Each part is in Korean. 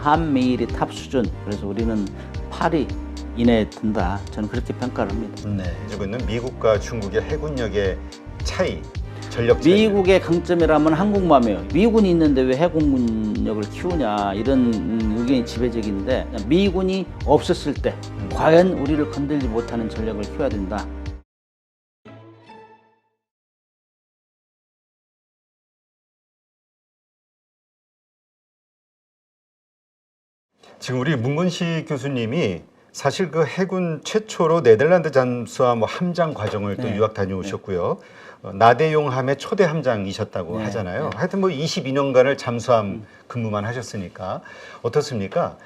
한미일이 탑 수준. 그래서 우리는 8위 이내에 든다. 저는 그렇게 평가를 합니다. 네. 그리고 있는 미국과 중국의 해군력의 차이, 전력 차이. 미국의 강점이라면 항공모함이에요. 미군이 있는데 왜 해군력을 키우냐 이런 의견이 지배적인데 미군이 없었을 때 과연 우리를 건들지 못하는 전력을 키워야 된다. 지금 우리 문건식 교수님이 사실 그 해군 최초로 네덜란드 잠수함 뭐 함장 과정을 또 네. 유학 다녀오셨고요. 나대용함의 초대 함장이셨다고 네. 하잖아요. 하여튼 뭐 22년간을 잠수함 근무만 하셨으니까 어떻습니까?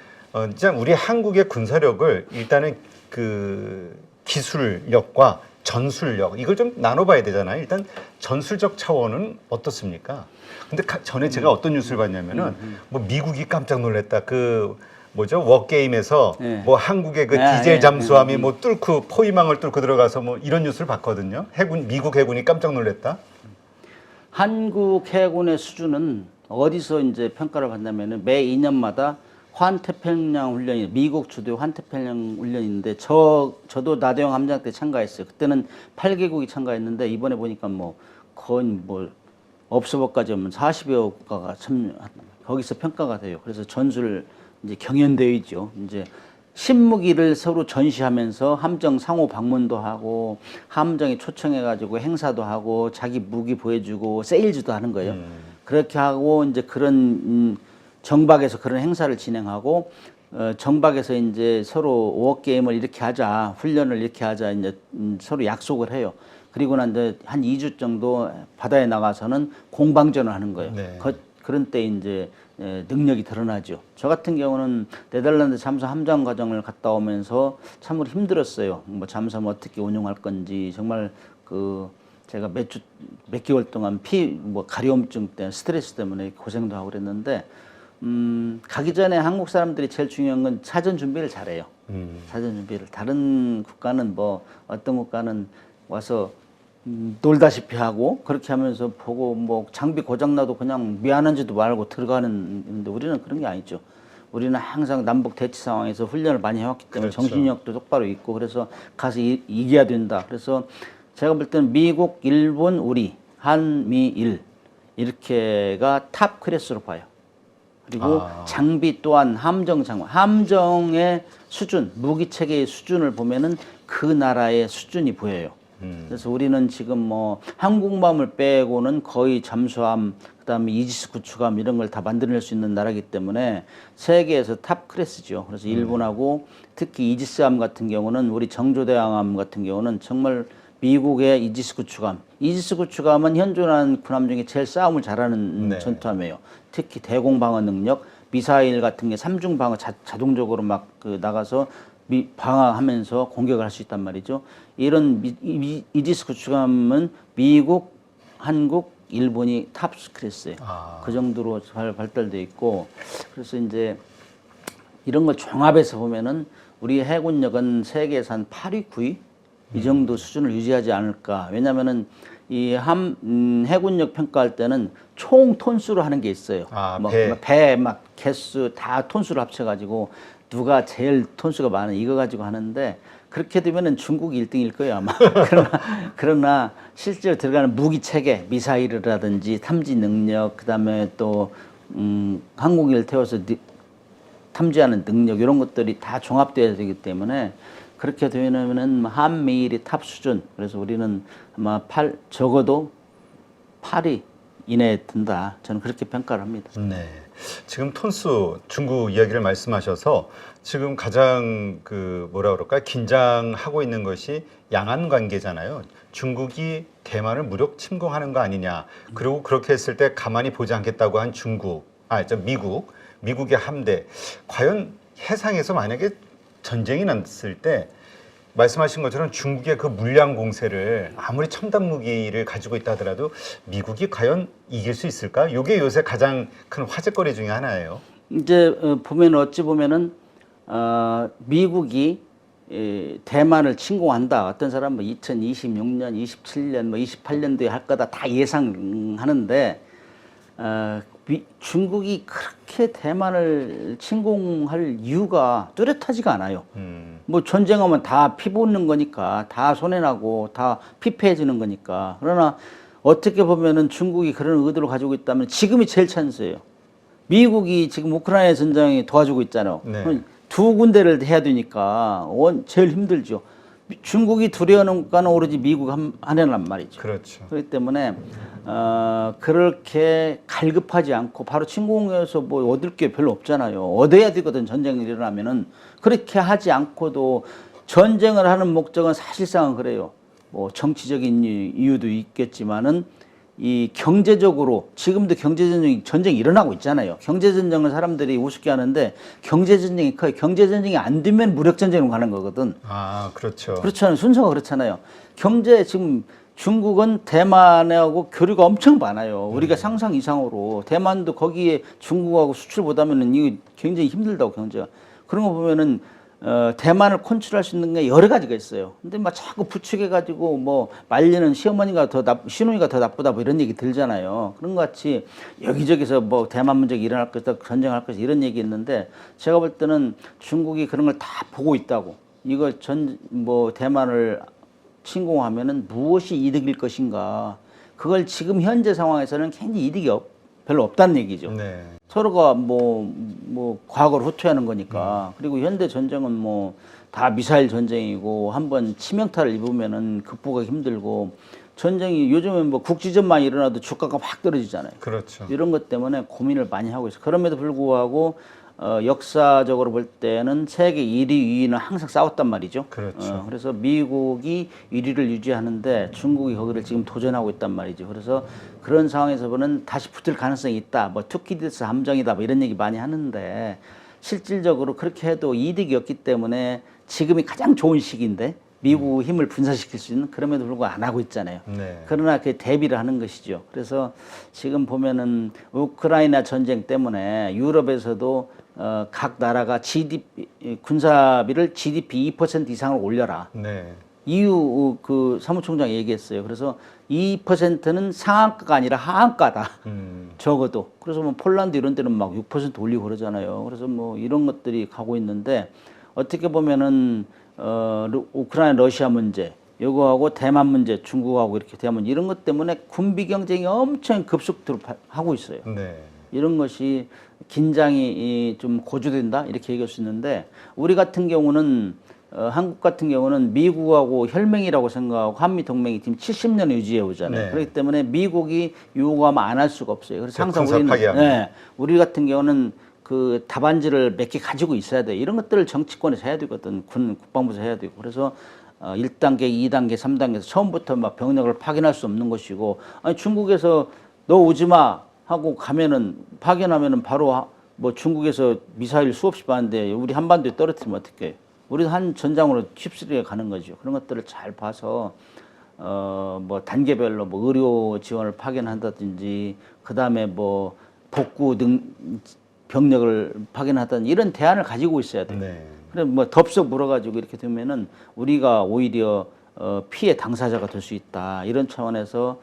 진짜 우리 한국의 군사력을 일단은 그 기술력과 전술력 이걸 좀 나눠봐야 되잖아요. 일단 전술적 차원은 어떻습니까? 근데 전에 제가 어떤 뉴스를 봤냐면은 뭐 미국이 깜짝 놀랐다. 그 뭐죠? 워게임에서 네. 뭐 한국의 그 네, 디젤 네, 잠수함이 뭐 뚫고 포위망을 뚫고 들어가서 뭐 이런 뉴스를 봤거든요. 미국 해군이 깜짝 놀랐다. 한국 해군의 수준은 어디서 이제 평가를 받냐면은 매 2년마다 환태평양 훈련이 미국 주도의 환태평양 훈련인데 저도 나대용 함장 때 참가했어요. 그때는 8개국이 참가했는데 이번에 보니까 뭐 거의 뭐 없어볼까지 하면 40여 국가가 참여 거기서 평가가 돼요. 그래서 전술 이제 경연대회 있죠. 이제 신무기를 서로 전시하면서 함정 상호 방문도 하고 함정에 초청해가지고 행사도 하고 자기 무기 보여주고 세일즈도 하는 거예요. 그렇게 하고 이제 그런 정박에서 그런 행사를 진행하고 정박에서 이제 서로 워게임을 이렇게 하자, 훈련을 이렇게 하자 이제 서로 약속을 해요. 그리고 난 이제 한 2주 정도 바다에 나가서는 공방전을 하는 거예요. 네. 그런 때 이제 능력이 드러나죠. 저 같은 경우는 네덜란드 잠수함 함장 과정을 갔다 오면서 참으로 힘들었어요. 뭐 잠수함 어떻게 운용할 건지 정말 그 제가 몇 개월 동안 뭐 가려움증 때문에 스트레스 때문에 고생도 하고 그랬는데 가기 전에 한국 사람들이 제일 중요한 건 사전 준비를 잘해요. 사전 준비를. 다른 국가는 뭐 어떤 국가는 와서 놀다시피 하고 그렇게 하면서 보고 뭐 장비 고장나도 그냥 미안한지도 말고 들어가는데 우리는 그런 게 아니죠. 우리는 항상 남북 대치 상황에서 훈련을 많이 해왔기 때문에 그렇죠. 정신력도 똑바로 있고 그래서 가서 이겨야 된다. 그래서 제가 볼 때는 미국, 일본, 우리, 한미일 이렇게가 탑 클래스로 봐요. 그리고 장비 또한 함정의 수준, 무기 체계의 수준을 보면은 그 나라의 수준이 보여요. 그래서 우리는 지금 뭐 항공모함을 빼고는 거의 잠수함, 그다음에 이지스 구축함 이런 걸 다 만들어낼 수 있는 나라이기 때문에 세계에서 탑 클래스죠. 그래서 일본하고 특히 이지스함 같은 경우는 우리 정조대왕함 같은 경우는 정말 미국의 이지스 구축함은 현존하는 군함 중에 제일 싸움을 잘하는 네. 전투함이에요. 특히 대공 방어 능력, 미사일 같은 게 삼중 방어 자동적으로 막 나가서 방어하면서 공격을 할 수 있단 말이죠. 이런 이지스 구축함은 미국, 한국, 일본이 탑 클래스예요. 그 정도로 잘 발달돼 있고 그래서 이제 이런 걸 종합해서 보면은 우리 해군력은 세계에서 한 8위, 9위 이 정도 수준을 유지하지 않을까. 왜냐면은 이 해군력 평가할 때는 총 톤수로 하는 게 있어요. 배 막 개수 다 톤수를 합쳐가지고 누가 제일 톤수가 많은 이거 가지고 하는데 그렇게 되면은 중국이 1등일 거예요 아마. 그러나 실제로 들어가는 무기 체계, 미사일이라든지 탐지 능력, 그다음에 또 항공기를 태워서 탐지하는 능력 이런 것들이 다 종합돼야 되기 때문에 그렇게 되면은 한미일이 탑 수준. 그래서 우리는 아마 적어도 8위 이내에 든다. 저는 그렇게 평가를 합니다. 네. 지금 톤수 중국 이야기를 말씀하셔서 지금 가장 그 뭐라 그럴까요? 긴장하고 있는 것이 양안 관계잖아요. 중국이 대만을 무력 침공하는 거 아니냐. 그리고 그렇게 했을 때 가만히 보지 않겠다고 한 미국의 함대. 과연 해상에서 만약에 전쟁이 났을 때 말씀하신 것처럼 중국의 그 물량 공세를 아무리 첨단 무기를 가지고 있다 하더라도 미국이 과연 이길 수 있을까? 이게 요새 가장 큰 화제거리 중에 하나예요. 이제 보면 어찌 보면은 미국이 대만을 침공한다. 어떤 사람은 2026년, 27년, 뭐 28년도에 할 거다 다 예상하는데 중국이 그렇게 대만을 침공할 이유가 뚜렷하지가 않아요. 뭐 전쟁하면 다 피 붓는 거니까, 다 손해나고 다 피폐해지는 거니까. 그러나 어떻게 보면은 중국이 그런 의도를 가지고 있다면 지금이 제일 찬스예요. 미국이 지금 우크라이나 전쟁에 도와주고 있잖아요. 네. 두 군데를 해야 되니까 제일 힘들죠. 중국이 두려워하는 거는 오로지 미국 하나란 말이죠. 그렇죠. 그렇기 때문에 그렇게 갈급하지 않고 바로 침공해서 뭐 얻을 게 별로 없잖아요. 얻어야 되거든, 전쟁이 일어나면은. 그렇게 하지 않고도 전쟁을 하는 목적은 사실상은 그래요. 뭐 정치적인 이유도 있겠지만은 이 경제적으로 지금도 전쟁이 일어나고 있잖아요. 경제전쟁을 사람들이 우습게 하는데 경제전쟁이 커요. 경제전쟁이 안 되면 무력전쟁으로 가는 거거든. 아, 그렇죠. 그렇잖아요. 순서가 그렇잖아요. 지금 중국은 대만하고 교류가 엄청 많아요. 우리가 상상 이상으로. 대만도 거기에 중국하고 수출 못하면은 이게 굉장히 힘들다고, 경제가. 그런 거 보면은 대만을 컨트롤할 수 있는 게 여러 가지가 있어요. 근데 막 자꾸 부추겨가지고 뭐 말리는 시누이가 더 나쁘다 뭐 이런 얘기 들잖아요. 그런 것 같이 여기저기서 뭐 대만 문제가 일어날 것이다, 전쟁할 것이다 이런 얘기 있는데 제가 볼 때는 중국이 그런 걸 다 보고 있다고. 이걸 대만을 침공하면은 무엇이 이득일 것인가. 그걸 지금 현재 상황에서는 굉장히 이득이 별로 없다는 얘기죠. 네. 서로가 과거를 후퇴하는 거니까. 그리고 현대 전쟁은 뭐 다 미사일 전쟁이고 한번 치명타를 입으면은 극복하기 힘들고, 전쟁이 요즘은 뭐 국지전만 일어나도 주가가 확 떨어지잖아요. 그렇죠. 이런 것 때문에 고민을 많이 하고 있어요. 그럼에도 불구하고 역사적으로 볼 때는 세계 1위, 2위는 항상 싸웠단 말이죠. 그렇죠. 그래서 미국이 1위를 유지하는데 중국이 거기를 지금 도전하고 있단 말이죠. 그래서 그런 상황에서 보면 다시 붙을 가능성이 있다. 뭐 투키디스 함정이다. 뭐 이런 얘기 많이 하는데 실질적으로 그렇게 해도 이득이 없기 때문에 지금이 가장 좋은 시기인데 미국 힘을 분산시킬 수 있는, 그럼에도 불구하고 안 하고 있잖아요. 네. 그러나 그 대비를 하는 것이죠. 그래서 지금 보면은 우크라이나 전쟁 때문에 유럽에서도 각 나라가 군사비를 GDP 2% 이상으로 올려라. 네. EU 그 사무총장이 얘기했어요. 그래서 2%는 상한가가 아니라 하한가다. 적어도. 그래서 뭐 폴란드 이런 데는 막 6% 올리고 그러잖아요. 그래서 뭐 이런 것들이 가고 있는데 어떻게 보면은 우크라이나 러시아 문제, 요거하고 대만 문제, 중국하고 이렇게 대만 이런 것 때문에 군비 경쟁이 엄청 급속도로 하고 있어요. 네. 이런 것이 긴장이 좀 고조된다 이렇게 얘기할 수 있는데, 우리 같은 경우는 한국 같은 경우는 미국하고 혈맹이라고 생각하고 한미 동맹이 지금 70년 유지해 오잖아요. 네. 그렇기 때문에 미국이 요구하면 안 할 수가 없어요. 그래서 항상 군사 우리 같은 경우는 그 답안지를 몇 개 가지고 있어야 돼. 이런 것들을 정치권에서 해야 되거든. 국방부에서 해야 되고. 그래서 1단계, 2단계, 3단계에서 처음부터 막 병력을 파견할 수 없는 것이고, 아니 중국에서 너 오지 마 하고 가면은 파견하면은 바로 뭐 중국에서 미사일 수없이 받는데 우리 한반도에 떨어뜨리면 어떡해. 우리도 한 전장으로 휩쓸려 가는 거죠. 그런 것들을 잘 봐서 뭐 단계별로 뭐 의료 지원을 파견한다든지, 그다음에 뭐 복구 병력을 파견하다든지 이런 대안을 가지고 있어야 돼요. 네. 그래 뭐 덥석 물어가지고 이렇게 되면은 우리가 오히려 피해 당사자가 될 수 있다. 이런 차원에서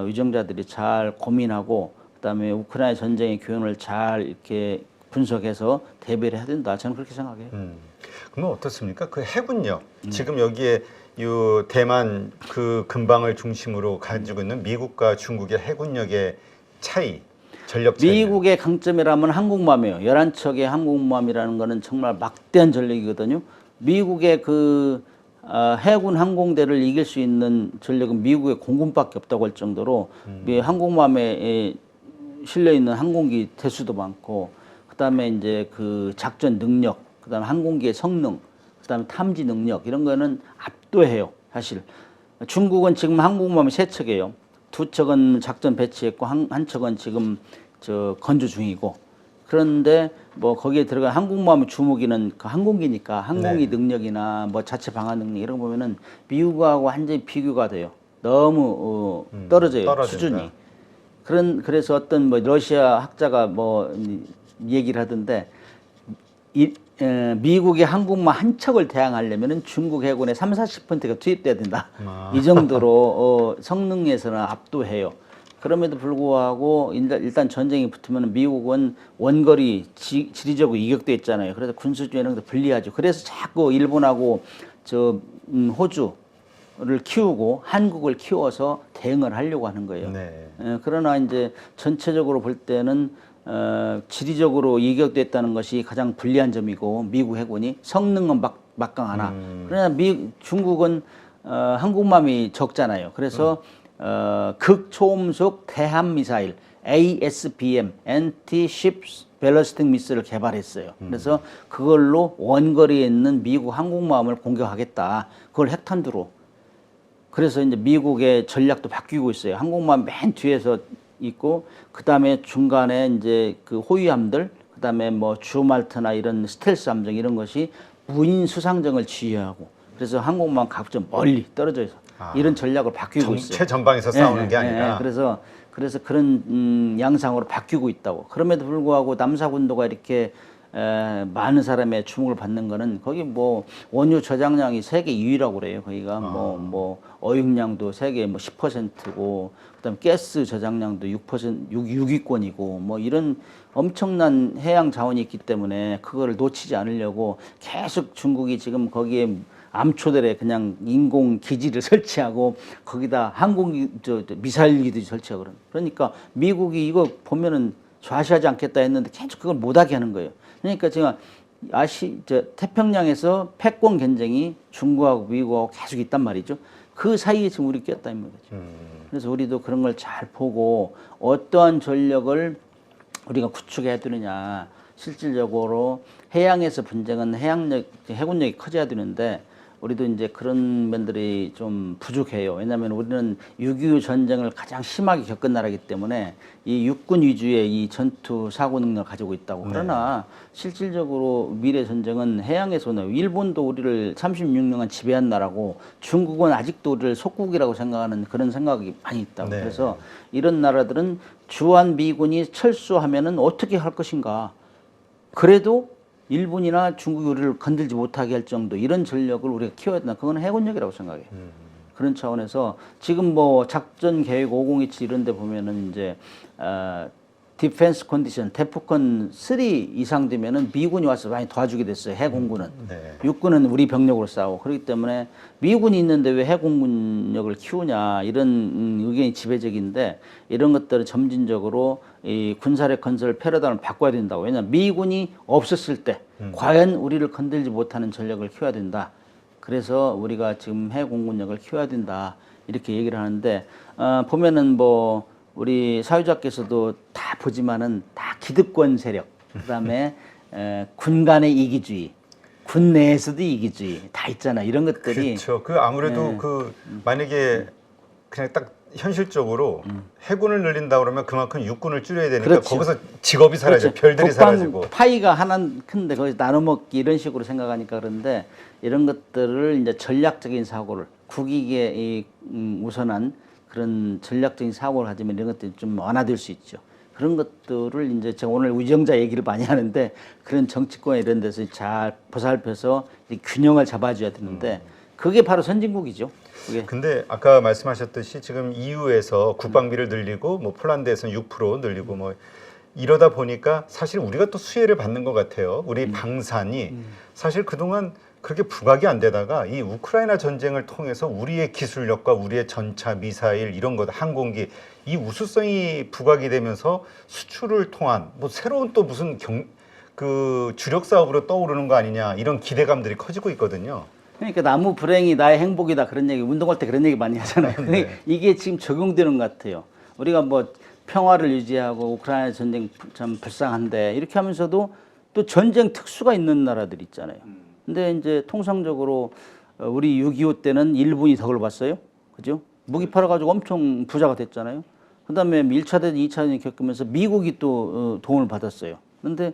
위정자들이 잘 고민하고, 그다음에 우크라이나 전쟁의 교훈을 잘 이렇게 분석해서 대비를 해야 된다. 저는 그렇게 생각해요. 그러면 어떻습니까? 그 해군력, 지금 여기에 요 대만 그 근방을 중심으로 가지고 있는 미국과 중국의 해군력의 차이, 전력 차이. 미국의 강점이라면 항공모함이에요. 11척의 항공모함이라는 거는 정말 막대한 전력이거든요. 미국의 그 해군 항공대를 이길 수 있는 전력은 미국의 공군밖에 없다고 할 정도로 항공모함에 실려 있는 항공기 대수도 많고, 그다음에 이제 그 작전 능력, 그다음에 항공기의 성능, 그다음에 탐지 능력 이런 거는 압도해요. 사실 중국은 지금 항공모함이 3척이에요. 2척은 작전 배치했고 한 척은 지금 건조 중이고, 그런데 뭐 거기에 들어간 항공모함의 주무기는 그 항공기니까 항공기 능력이나 뭐 자체 방어 능력 이런 거 보면은 미국하고 완전히 비교가 돼요. 너무 떨어져요. 떨어진다. 수준이. 그래서 어떤 뭐 러시아 학자가 뭐 얘기를 하던데, 미국의 항공모함 한 척을 대항하려면은 중국 해군의 30~40%가 투입돼야 된다. 이 정도로 성능에서는 압도해요. 그럼에도 불구하고 일단 전쟁이 붙으면 미국은 원거리 지리적으로 이격돼 있잖아요. 그래서 군수주의 이런 것도 불리하죠. 그래서 자꾸 일본하고 호주를 키우고 한국을 키워서 대응을 하려고 하는 거예요. 네. 그러나 이제 전체적으로 볼 때는 지리적으로 이격됐다는 것이 가장 불리한 점이고 미국 해군이 성능은 막강하나 그러나 중국은 항공모함이 적잖아요. 그래서 극초음속 대함 미사일 ASBM (Anti-Ship Ballistic Missile을 개발했어요. 그래서 그걸로 원거리에 있는 미국 항공모함을 공격하겠다. 그걸 핵탄두로. 그래서 이제 미국의 전략도 바뀌고 있어요. 항공모함 맨 뒤에서 있고 그다음에 중간에 이제 그 호위함들, 그다음에 뭐 주말트나 이런 스텔스 함정 이런 것이 무인 수상정을 지휘하고 그래서 항공모함 각 좀 멀리 떨어져 있어. 이런 전략을 바뀌고 있어요. 최전방에서 싸우는 게 아니라. 그래서 그런 양상으로 바뀌고 있다고. 그럼에도 불구하고 남사군도가 이렇게 많은 사람의 주목을 받는 거는 거기 뭐 원유 저장량이 세계 2위라고 그래요. 거기가 뭐 어육량도 세계 뭐 10%고 그다음 가스 저장량도 6위권이고 뭐 이런 엄청난 해양 자원이 있기 때문에 그거를 놓치지 않으려고 계속 중국이 지금 거기에 암초들에 그냥 인공 기지를 설치하고 거기다 미사일 기지를 설치하고 그러니까 미국이 이거 보면은 좌시하지 않겠다 했는데 계속 그걸 못하게 하는 거예요. 그러니까 제가 태평양에서 패권 경쟁이 중국하고 미국하고 계속 있단 말이죠. 그 사이에 지금 우리 꼈다 이 말이죠. 그래서 우리도 그런 걸 잘 보고 어떠한 전력을 우리가 구축해야 되느냐. 실질적으로 해양에서 분쟁은 해군력이 커져야 되는데 우리도 이제 그런 면들이 좀 부족해요. 왜냐하면 우리는 6.25 전쟁을 가장 심하게 겪은 나라이기 때문에 이 육군 위주의 이 전투 사고 능력을 가지고 있다고. 그러나 실질적으로 미래 전쟁은 해양에서 오나요. 일본도 우리를 36년간 지배한 나라고 중국은 아직도 우리를 속국이라고 생각하는 그런 생각이 많이 있다고. 네. 그래서 이런 나라들은 주한 미군이 철수하면은 어떻게 할 것인가. 그래도 일본이나 중국이 우리를 건들지 못하게 할 정도 이런 전력을 우리가 키워야 된다. 그건 해군력이라고 생각해요. 그런 차원에서 지금 뭐 작전 계획 5027 이런 데 보면은 이제 디펜스 컨디션 데프콘 3 이상 되면은 미군이 와서 많이 도와주게 됐어요. 해공군은. 육군은 우리 병력으로 싸우고 그렇기 때문에 미군이 있는데 왜 해공군력을 키우냐 이런 의견이 지배적인데 이런 것들을 점진적으로 이 군사력 건설 패러다임을 바꿔야 된다고. 왜냐하면 미군이 없었을 때 과연 우리를 건들지 못하는 전력을 키워야 된다. 그래서 우리가 지금 해공군력을 키워야 된다. 이렇게 얘기를 하는데 보면은 뭐 우리 사회자께서도 다 보지만은 다 기득권 세력, 그다음에 군 간의 이기주의, 군 내에서도 이기주의 다 있잖아. 이런 것들이 그렇죠. 그 아무래도 만약에 그냥 딱 현실적으로 해군을 늘린다 그러면 그만큼 육군을 줄여야 되니까 그렇죠. 거기서 직업이 사라져, 그렇죠. 별들이 사라지고. 파이가 하나 큰데 거기서 나눠 먹기 이런 식으로 생각하니까 그런데 이런 것들을 이제 전략적인 사고를 국익에 우선한 그런 전략적인 사고를 가지면 이런 것들이 좀 완화될 수 있죠. 그런 것들을 이제 제가 오늘 우정자 얘기를 많이 하는데 그런 정치권 이런 데서 잘 보살펴서 균형을 잡아줘야 되는데 그게 바로 선진국이죠. 그게. 근데 아까 말씀하셨듯이 지금 EU에서 국방비를 늘리고 뭐 폴란드에서는 6% 늘리고 뭐 이러다 보니까 사실 우리가 또 수혜를 받는 것 같아요. 우리 방산이 사실 그동안 그렇게 부각이 안 되다가 이 우크라이나 전쟁을 통해서 우리의 기술력과 우리의 전차, 미사일 이런 것, 항공기 이 우수성이 부각이 되면서 수출을 통한 뭐 새로운 또 무슨 주력 사업으로 떠오르는 거 아니냐 이런 기대감들이 커지고 있거든요. 그러니까 나무 불행이 나의 행복이다 그런 얘기 운동할 때 그런 얘기 많이 하잖아요. 네. 이게 지금 적용되는 것 같아요. 우리가 뭐 평화를 유지하고 우크라이나 전쟁 참 불쌍한데 이렇게 하면서도 또 전쟁 특수가 있는 나라들 있잖아요. 근데 이제 통상적으로 우리 6.25 때는 일본이 덕을 봤어요. 그죠? 무기 팔아가지고 엄청 부자가 됐잖아요. 그 다음에 1차전, 2차전을 겪으면서 미국이 또 도움을 받았어요. 그런데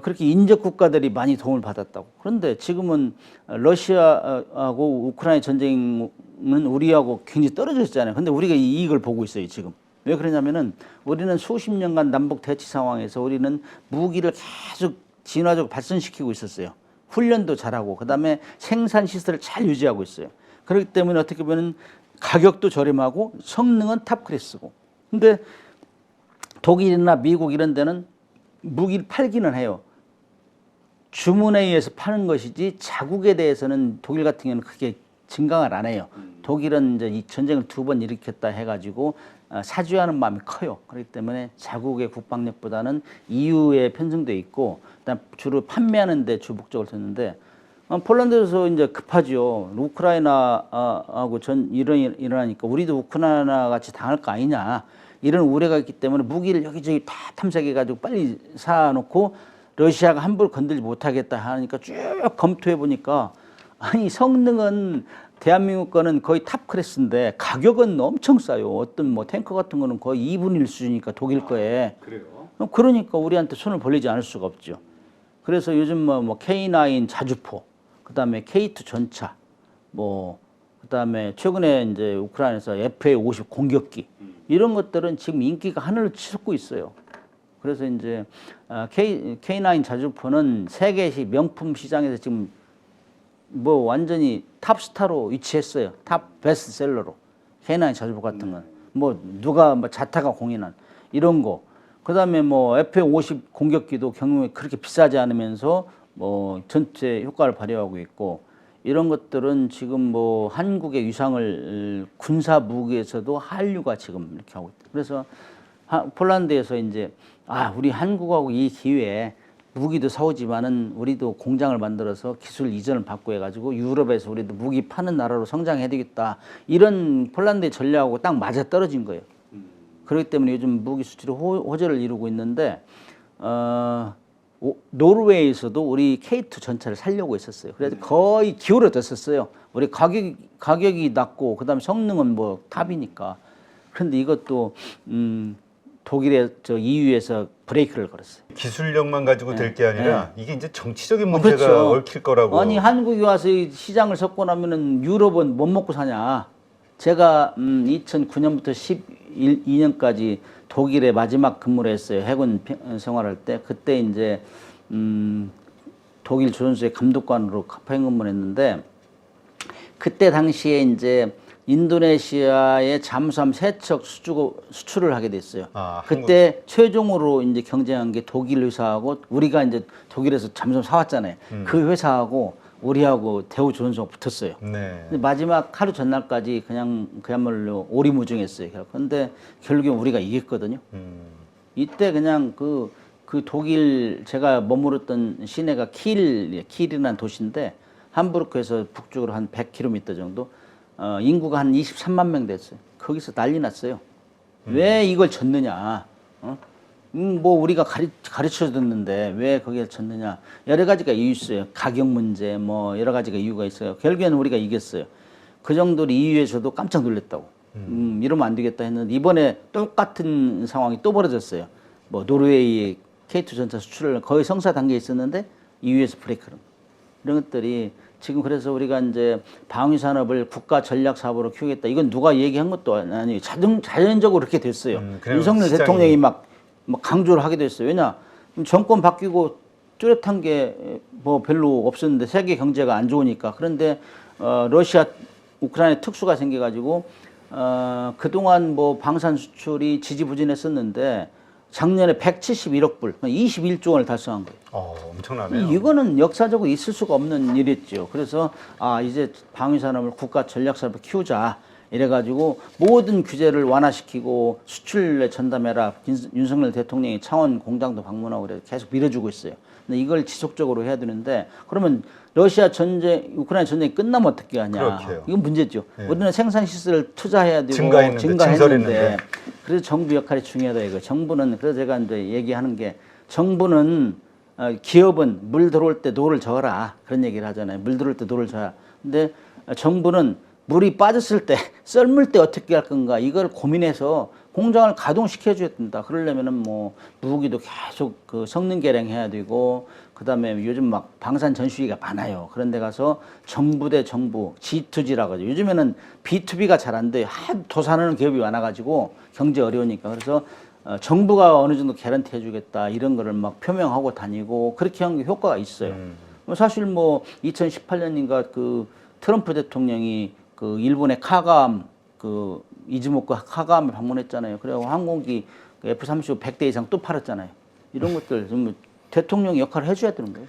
그렇게 인접 국가들이 많이 도움을 받았다고. 그런데 지금은 러시아하고 우크라이나 전쟁은 우리하고 굉장히 떨어져 있잖아요. 근데 우리가 이 이익을 보고 있어요, 지금. 왜 그러냐면은 우리는 수십 년간 남북 대치 상황에서 우리는 무기를 계속 진화적으로 발전시키고 있었어요. 훈련도 잘하고 그다음에 생산 시설을 잘 유지하고 있어요. 그렇기 때문에 어떻게 보면 가격도 저렴하고 성능은 탑 클래스고 근데 독일이나 미국 이런 데는 무기를 팔기는 해요. 주문에 의해서 파는 것이지 자국에 대해서는 독일 같은 경우는 크게 증강을 안 해요. 독일은 이제 이 전쟁을 2번 일으켰다 해가지고 사죄하는 마음이 커요. 그렇기 때문에 자국의 국방력보다는 EU에 편성돼 있고, 그다음 주로 판매하는 데 주 목적을 뒀는데, 폴란드에서 이제 급하죠. 우크라이나하고 일어나니까 우리도 우크라이나 같이 당할 거 아니냐, 이런 우려가 있기 때문에 무기를 여기저기 다 탐색해가지고 빨리 사놓고 러시아가 함부로 건들지 못하겠다 하니까 쭉 검토해 보니까, 아니 성능은 대한민국 거는 거의 탑 클래스인데 가격은 엄청 싸요. 어떤 뭐 탱커 같은 거는 거의 2분의 1 수준이니까 독일 거에. 그래요? 그러니까 우리한테 손을 벌리지 않을 수가 없죠. 그래서 요즘 뭐 K9 자주포, 그다음에 K2 전차, 뭐 그다음에 최근에 이제 우크라이나에서 FA-50 공격기, 이런 것들은 지금 인기가 하늘을 치솟고 있어요. 그래서 이제 K9 자주포는 세계시 명품 시장에서 지금 뭐 완전히 탑스타로 위치했어요. 탑 베스트셀러로. K9 자주포 같은 건 뭐 누가 뭐 자타가 공인한 이런 거. 그다음에 뭐 FA-50 공격기도 경우에 그렇게 비싸지 않으면서 뭐 전체 효과를 발휘하고 있고, 이런 것들은 지금 뭐 한국의 위상을 군사 무기에서도 한류가 지금 이렇게 하고 있다. 그래서 폴란드에서 이제 우리 한국하고 이 기회에 무기도 사오지만은 우리도 공장을 만들어서 기술 이전을 받고 해가지고 유럽에서 우리도 무기 파는 나라로 성장해야 되겠다, 이런 폴란드의 전략하고 딱 맞아 떨어진 거예요. 그렇기 때문에 요즘 무기 수출이 호조를 이루고 있는데, 노르웨이에서도 우리 K2 전차를 살려고 했었어요. 그래서 거의 기울어졌었어요. 우리 가격이 낮고 그다음에 성능은 뭐 탑이니까. 그런데 이것도 독일의 EU에서 브레이크를 걸었어요. 기술력만 가지고 될 게 아니라 이게 이제 정치적인 문제가 그렇죠. 얽힐 거라고. 아니 한국에 와서 이 시장을 섞고 나면은 유럽은 못 먹고 사냐. 제가 2009년부터 12년까지 독일에 마지막 근무를 했어요. 해군 생활할 때. 그때 이제 독일 조선소의 감독관으로 파견 근무를 했는데, 그때 당시에 이제 인도네시아에 잠수함 3척 수출을 하게 됐어요. 그때 최종으로 이제 경쟁한 게 독일 회사하고, 우리가 이제 독일에서 잠수함 사왔잖아요. 그 회사하고 우리하고 대우조선소가 붙었어요. 네. 근데 마지막 하루 전날까지 그냥 그야말로 오리무중했어요. 근데 결국엔 우리가 이겼거든요. 이때 그냥 그 독일 제가 머물렀던 시내가 킬이라는 도시인데, 함부르크에서 북쪽으로 한 100km 정도, 인구가 한 23만 명 됐어요. 거기서 난리 났어요. 왜 이걸 졌느냐? 뭐 우리가 가르쳐 줬는데 왜 거기에 졌느냐? 여러 가지가 이유 있어요. 가격 문제, 뭐 여러 가지가 이유가 있어요. 결국에는 우리가 이겼어요. 그 정도로 EU에서도 깜짝 놀랐다고. 이러면 안 되겠다 했는데, 이번에 똑같은 상황이 또 벌어졌어요. 뭐 노르웨이의 K2 전차 수출을 거의 성사 단계에 있었는데 EU에서 브레이크를. 이런 것들이 지금, 그래서 우리가 이제 방위 산업을 국가 전략 사업으로 키우겠다. 이건 누가 얘기한 것도 아니에요. 자연적으로 그렇게 됐어요. 윤석열 대통령이 막 강조를 하게 됐어요. 왜냐? 정권 바뀌고 뚜렷한 게 뭐 별로 없었는데, 세계 경제가 안 좋으니까. 그런데 러시아, 우크라이나 특수가 생겨가지고 그동안 뭐 방산 수출이 지지부진했었는데 작년에 171억 불, 21조 원을 달성한 거예요. 엄청나네요. 이거는 역사적으로 있을 수가 없는 일이었죠. 그래서 이제 방위 산업을 국가 전략 산업을 키우자. 이래가지고 모든 규제를 완화시키고 수출에 전담해라. 윤석열 대통령이 창원 공장도 방문하고 그래서 계속 밀어주고 있어요. 근데 이걸 지속적으로 해야 되는데, 그러면 러시아 전쟁, 우크라이나 전쟁이 끝나면 어떻게 하냐. 그렇게요. 이건 문제죠. 네. 우리는 생산 시설을 투자해야 되고 증가했는데. 그래서 정부 역할이 중요하다 이거. 정부는, 그래서 제가 이제 얘기하는 게, 정부는 기업은 물 들어올 때 노를 저어라, 그런 얘기를 하잖아요. 물 들어올 때 노를 저어라. 근데 정부는 물이 빠졌을 때, 썰물 때 어떻게 할 건가, 이걸 고민해서 공장을 가동시켜 줘야 된다. 그러려면은 뭐 무기도 계속 그 성능 개량해야 되고, 그다음에 요즘 막 방산 전시회가 많아요. 그런 데 가서 정부 대 정부, G2G라고 하죠. 요즘에는 B2B가 잘 안 돼요. 도산하는 기업이 많아가지고 경제 어려우니까. 그래서 정부가 어느 정도 개런티 해주겠다, 이런 거를 막 표명하고 다니고, 그렇게 한 게 효과가 있어요. 사실 뭐 2018년인가 그 트럼프 대통령이 그 일본의 카감 그 이즈모크 하가함을 방문했잖아요. 그리고 항공기 F-35 100대 이상 또 팔았잖아요. 이런 것들 좀 대통령이 역할을 해줘야 되는 거예요.